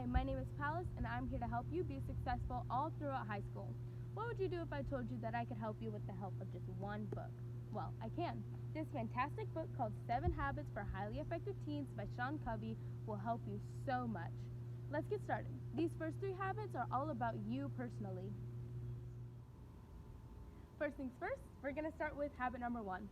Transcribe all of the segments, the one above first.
Hi, my name is Palyce, and I'm here to help you be successful all throughout high school. What would you do if I told you that I could help you with the help of just one book? Well, I can. This fantastic book called 7 Habits for Highly Effective Teens by Sean Covey will help you so much. Let's get started. These first 3 habits are all about you personally. First things first, we're going to start with habit number 1.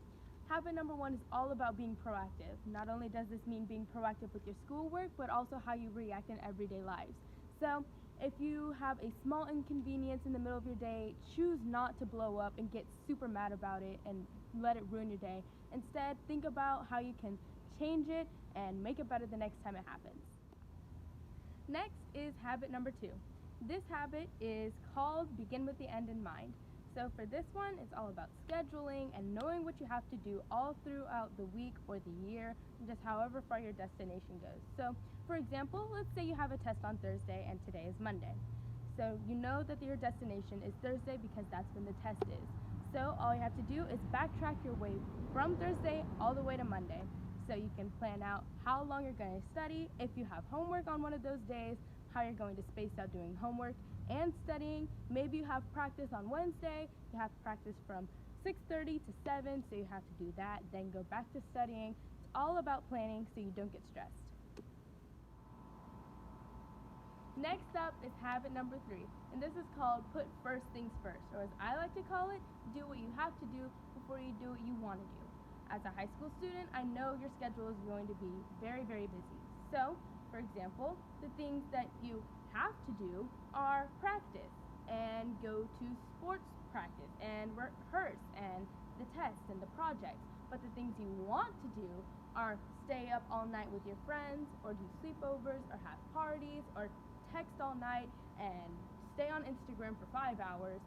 Habit number 1 is all about being proactive. Not only does this mean being proactive with your schoolwork, but also how you react in everyday lives. So, if you have a small inconvenience in the middle of your day, choose not to blow up and get super mad about it and let it ruin your day. Instead, think about how you can change it and make it better the next time it happens. Next is habit number 2. This habit is called Begin with the End in Mind. So for this one, it's all about scheduling and knowing what you have to do all throughout the week or the year, just however far your destination goes. So for example, let's say you have a test on Thursday and today is Monday. So you know that your destination is Thursday because that's when the test is. So all you have to do is backtrack your way from Thursday all the way to Monday. So you can plan out how long you're going to study, if you have homework on one of those days, how you're going to space out doing homework and studying. Maybe you have practice on Wednesday, you have practice from 6:30 to 7, so you have to do that, then go back to studying. It's all about planning so you don't get stressed. Next up is habit number 3, and this is called Put First Things First, or as I like to call it, do what you have to do before you do what you want to do. As a high school student, I know your schedule is going to be very, very busy. So, for example, the things that you have to do are practice and go to sports practice and rehearse and the tests and the projects. But the things you want to do are stay up all night with your friends or do sleepovers or have parties or text all night and stay on Instagram for 5 hours.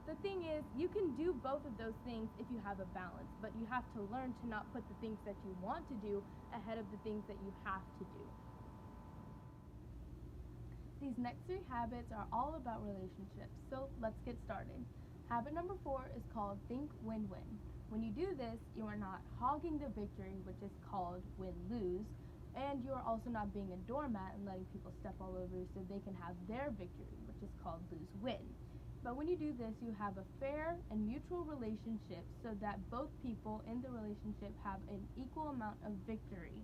The thing is, you can do both of those things if you have a balance, but you have to learn to not put the things that you want to do ahead of the things that you have to do. These next 3 habits are all about relationships, so let's get started. Habit number 4 is called Think Win-Win. When you do this, you are not hogging the victory, which is called win-lose, and you are also not being a doormat and letting people step all over you so they can have their victory, which is called lose-win. But when you do this, you have a fair and mutual relationship so that both people in the relationship have an equal amount of victory.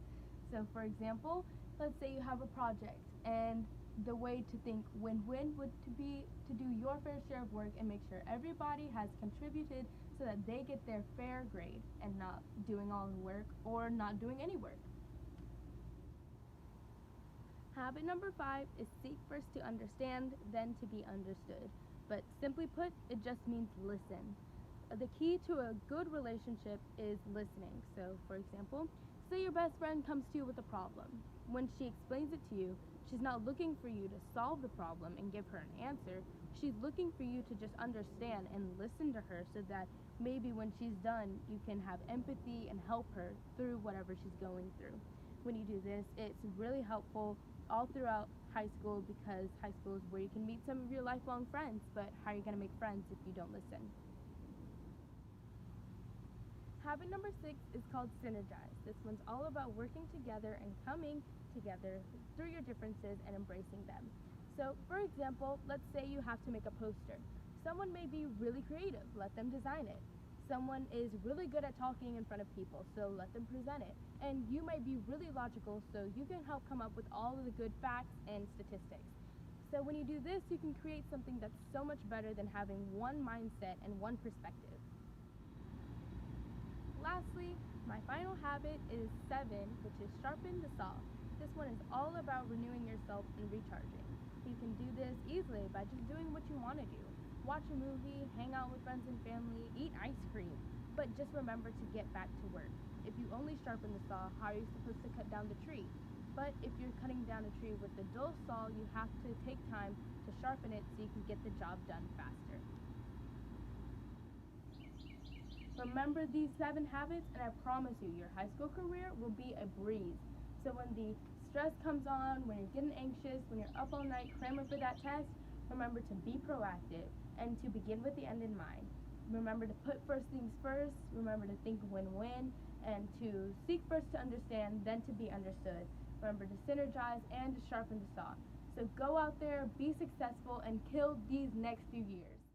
So for example, let's say you have a project, and the way to think win-win would be to do your fair share of work and make sure everybody has contributed so that they get their fair grade and not doing all the work or not doing any work. Habit number 5 is seek first to understand, then to be understood. But simply put, it just means listen. The key to a good relationship is listening. So, for example, say your best friend comes to you with a problem. When she explains it to you, she's not looking for you to solve the problem and give her an answer. She's looking for you to just understand and listen to her so that maybe when she's done, you can have empathy and help her through whatever she's going through. When you do this, it's really helpful all throughout high school because high school is where you can meet some of your lifelong friends, but how are you going to make friends if you don't listen? Habit number 6 is called Synergize. This one's all about working together and coming together through your differences and embracing them. So, for example, let's say you have to make a poster. Someone may be really creative, let them design it. Someone is really good at talking in front of people, so let them present it. And you might be really logical, so you can help come up with all of the good facts and statistics. So when you do this, you can create something that's so much better than having one mindset and one perspective. Lastly, my final habit is 7, which is sharpen the saw. This one is all about renewing yourself and recharging. You can do this easily by just doing what you want to do. Watch a movie, hang out with friends and family, eat ice cream. But just remember to get back to work. If you only sharpen the saw, how are you supposed to cut down the tree? But if you're cutting down a tree with the dull saw, you have to take time to sharpen it so you can get the job done faster. Remember these 7 habits, and I promise you, your high school career will be a breeze. So when the stress comes on, when you're getting anxious, when you're up all night cramming for that test, remember to be proactive and to begin with the end in mind. Remember to put first things first, remember to think win-win, and to seek first to understand, then to be understood. Remember to synergize and to sharpen the saw. So go out there, be successful, and kill these next few years.